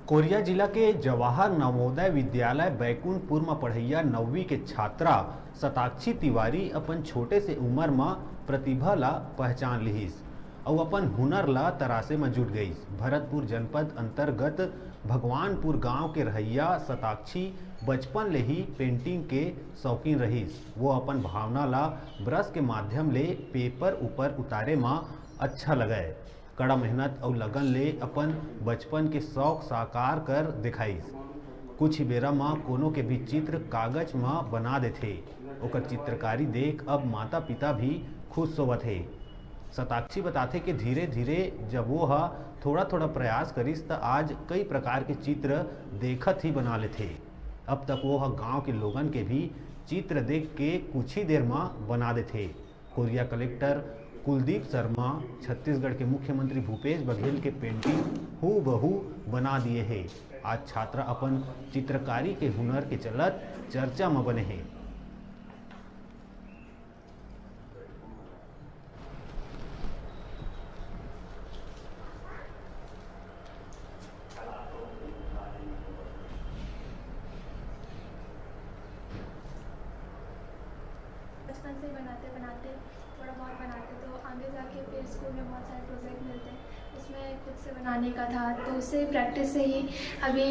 Korea जिला के जवाहर नवोदय विद्यालय बैकुंठपुर में पढ़ैया 9वीं के छात्रा शताक्षी तिवारी अपन छोटे से उम्र में प्रतिभा ला पहचान लिहिस और अपन हुनर ला तरासे में जुट गई। भरतपुर जनपद अंतर्गत भगवानपुर गांव के रहैया शताक्षी बचपन ले ही पेंटिंग के शौकीन रहीस। वो अपन भावना ला ब्रश के माध्यम ले पेपर ऊपर उतारे में अच्छा लगे। कड़ा मेहनत और लगन ले अपन बचपन के शौक साकार कर दिखाईस। कुछ ही बेरा में कोनो के भी चित्र कागज में बना देथे। ओकर चित्रकारी देख अब माता पिता भी खुश होवत है। शताक्षी बताते कि धीरे धीरे जब वो थोड़ा थोड़ा प्रयास करिस त आज कई प्रकार के चित्र देखत ही बना लेथे। अब तक वो गांव के लोगन के भी चित्र देख के कुछ ही देर में बना देथे। कोरिया कलेक्टर कुलदीप शर्मा छत्तीसगढ़ के मुख्यमंत्री भूपेश बघेल के पेंटिंग हूबहू बना दिए हैं। आज छात्रा अपन चित्रकारी के हुनर के चलत चर्चा में बने हैं। बचपन से बनाते बनाते थोड़ा बहुत बनाते तो आगे जाके फिर स्कूल में बहुत सारे प्रोजेक्ट मिलते हैं, उसमें खुद से बनाने का था तो उससे प्रैक्टिस से ही अभी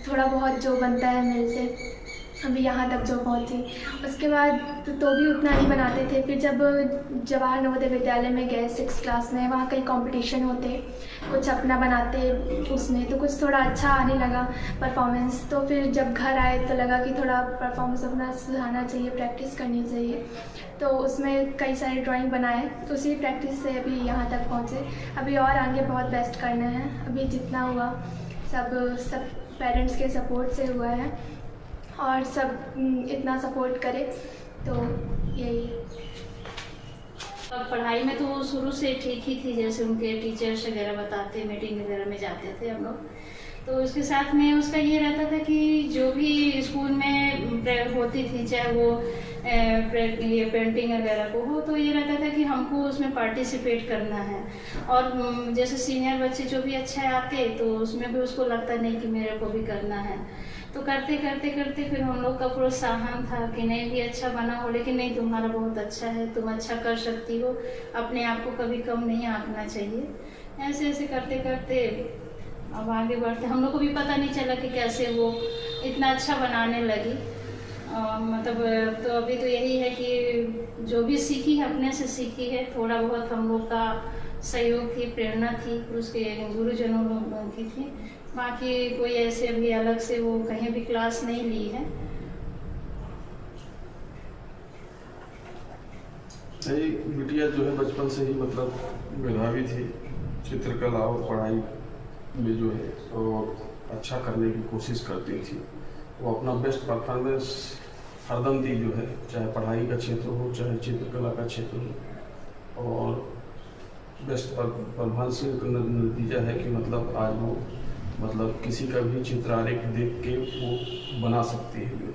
थोड़ा बहुत जो बनता है मेरे से अभी यहाँ तक जो पहुँची। उसके बाद तो भी उतना ही बनाते थे। फिर जब जवाहर नवोदय विद्यालय में गए 6th क्लास में, वहाँ कई कंपटीशन होते, कुछ अपना बनाते उसमें तो कुछ थोड़ा अच्छा आने लगा परफॉर्मेंस। तो फिर जब घर आए तो लगा कि थोड़ा परफॉर्मेंस अपना सुधारना चाहिए, प्रैक्टिस करनी चाहिए। तो उसमें कई सारे ड्राइंग बनाए, तो उसी प्रैक्टिस से अभी यहाँ तक पहुँचे। अभी और आगे बहुत बेस्ट करना है। अभी जितना हुआ सब पेरेंट्स के सपोर्ट से हुआ है और सब इतना सपोर्ट करे तो यही। अब पढ़ाई में तो शुरू से ठीक ही थी, जैसे उनके टीचर्स वगैरह बताते, मीटिंग वगैरह में जाते थे हम लोग। तो उसके साथ में उसका ये रहता था कि जो भी स्कूल में होती थी, चाहे वो ये पेंटिंग वगैरह को हो, तो ये रहता था कि हमको उसमें पार्टिसिपेट करना है। और जैसे सीनियर बच्चे जो भी अच्छे आते तो उसमें भी उसको लगता नहीं कि मेरे को भी करना है। तो करते करते करते फिर हम लोग का प्रोत्साहन था कि नहीं भी अच्छा बना हो, लेकिन नहीं तुम्हारा बहुत अच्छा है, तुम अच्छा कर सकती हो, अपने आप को कभी कम नहीं आंकना चाहिए। ऐसे ऐसे करते करते अब आगे बढ़ते, हम लोग को भी पता नहीं चला कि कैसे वो इतना अच्छा बनाने लगी। मतलब तो अभी तो यही है कि जो भी सीखी है अपने से सीखी है। थोड़ा बहुत हम लोग का सहयोग थी, प्रेरणा थी, उसके गुरुजनों की थी। बाकी कोई ऐसे भी अलग से वो कहीं भी क्लास नहीं ली है। बिटिया जो है बचपन से ही मतलब मेधावी थी, चित्रकला और पढ़ाई में जो है तो अच्छा करने की कोशिश करती थी। वो अपना बेस्ट परफॉर्मेंस हरदम दी जो है, चाहे पढ़ाई का क्षेत्र हो चाहे चित्रकला का क्षेत्र हो। और बेस्ट परफॉर्मेंस का नतीजा है कि मतलब आज वो मतलब किसी का भी चित्र आरेख देख के वो बना सकती है।